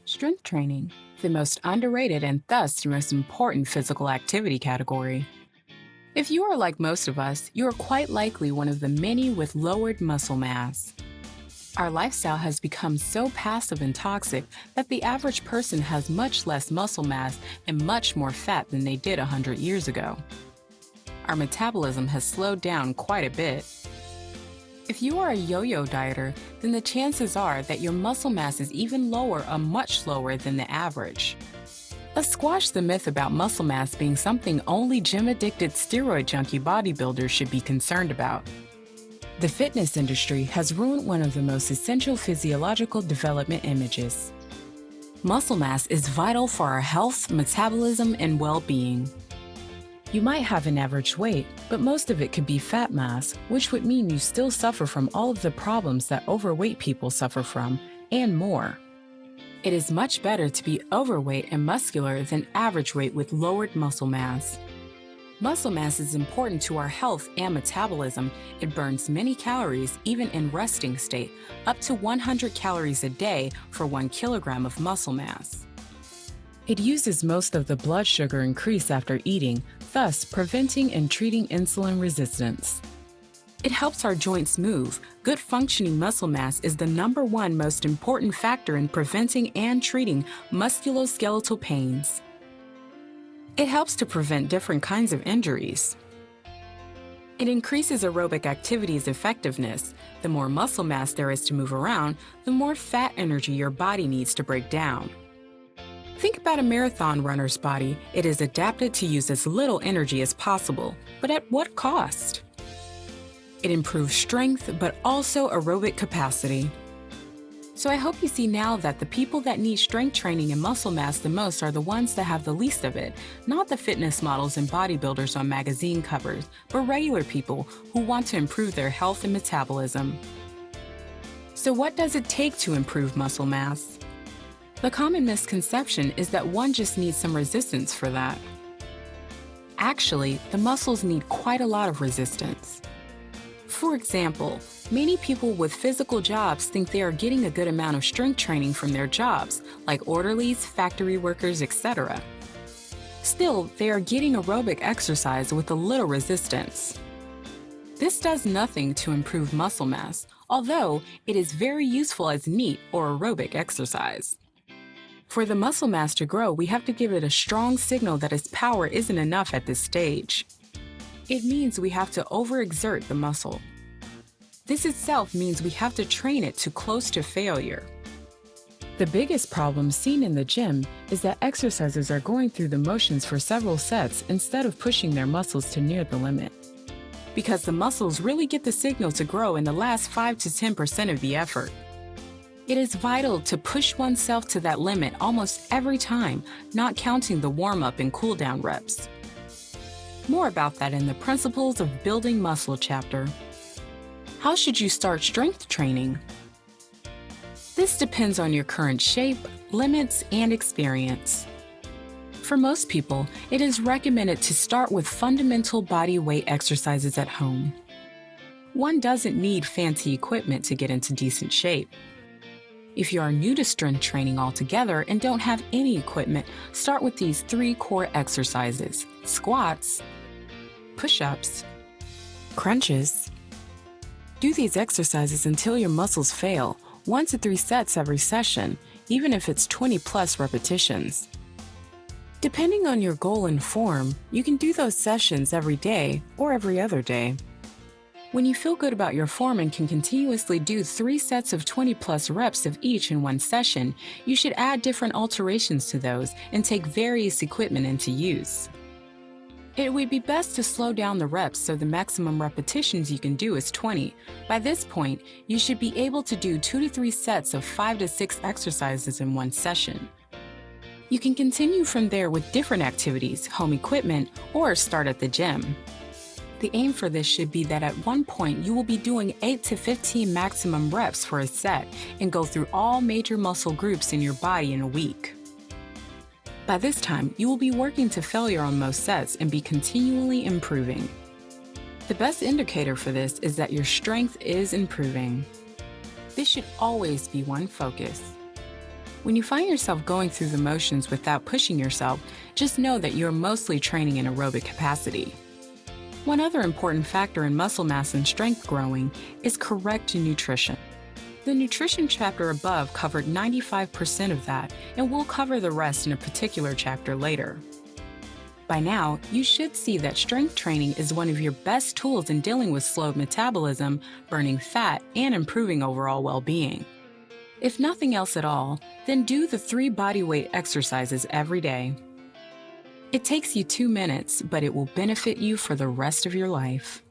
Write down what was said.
Strength training, the most underrated and thus the most important physical activity category. If you are like most of us, you are quite likely one of the many with lowered muscle mass. Our lifestyle has become so passive and toxic that the average person has much less muscle mass and much more fat than they did 100 years ago. Our metabolism has slowed down quite a bit. If you are a yo-yo dieter, then the chances are that your muscle mass is even lower or much lower than the average. Let's squash the myth about muscle mass being something only gym-addicted steroid-junkie bodybuilders should be concerned about. The fitness industry has ruined one of the most essential physiological development images. Muscle mass is vital for our health, metabolism, and well-being. You might have an average weight, but most of it could be fat mass, which would mean you still suffer from all of the problems that overweight people suffer from, and more. It is much better to be overweight and muscular than average weight with lowered muscle mass. Muscle mass is important to our health and metabolism. It burns many calories even in resting state, up to 100 calories a day for 1 kilogram of muscle mass. It uses most of the blood sugar increase after eating, thus preventing and treating insulin resistance. It helps our joints move. Good functioning muscle mass is the #1 most important factor in preventing and treating musculoskeletal pains. It helps to prevent different kinds of injuries. It increases aerobic activity's effectiveness. The more muscle mass there is to move around, the more fat energy your body needs to break down. Think about a marathon runner's body. It is adapted to use as little energy as possible, but at what cost? It improves strength, but also aerobic capacity. So I hope you see now that the people that need strength training and muscle mass the most are the ones that have the least of it, not the fitness models and bodybuilders on magazine covers, but regular people who want to improve their health and metabolism. So what does it take to improve muscle mass? The common misconception is that one just needs some resistance for that. Actually, the muscles need quite a lot of resistance. For example, many people with physical jobs think they are getting a good amount of strength training from their jobs, like orderlies, factory workers, etc. Still, they are getting aerobic exercise with a little resistance. This does nothing to improve muscle mass, although it is very useful as NEAT or aerobic exercise. For the muscle mass to grow, we have to give it a strong signal that its power isn't enough at this stage. It means we have to overexert the muscle. This itself means we have to train it to close to failure. The biggest problem seen in the gym is that exercisers are going through the motions for several sets instead of pushing their muscles to near the limit. Because the muscles really get the signal to grow in the last 5 to 10% of the effort. It is vital to push oneself to that limit almost every time, not counting the warm-up and cool-down reps. More about that in the Principles of Building Muscle chapter. How should you start strength training? This depends on your current shape, limits, and experience. For most people, it is recommended to start with fundamental body weight exercises at home. One doesn't need fancy equipment to get into decent shape. If you are new to strength training altogether and don't have any equipment, start with these 3 core exercises: squats, push-ups, crunches. Do these exercises until your muscles fail, 1 to 3 sets every session, even if it's 20+ repetitions. Depending on your goal and form, you can do those sessions every day or every other day. When you feel good about your form and can continuously do 3 sets of 20+ reps of each in one session, you should add different alterations to those and take various equipment into use. It would be best to slow down the reps so the maximum repetitions you can do is 20. By this point, you should be able to do 2 to 3 sets of 5 to 6 exercises in one session. You can continue from there with different activities, home equipment, or start at the gym. The aim for this should be that at one point you will be doing 8 to 15 maximum reps for a set and go through all major muscle groups in your body in a week. By this time, you will be working to failure on most sets and be continually improving. The best indicator for this is that your strength is improving. This should always be one focus. When you find yourself going through the motions without pushing yourself, just know that you're mostly training in aerobic capacity. One other important factor in muscle mass and strength growing is correct nutrition. The nutrition chapter above covered 95% of that, and we'll cover the rest in a particular chapter later. By now, you should see that strength training is one of your best tools in dealing with slowed metabolism, burning fat, and improving overall well-being. If nothing else at all, then do the 3 bodyweight exercises every day. It takes you 2 minutes, but it will benefit you for the rest of your life.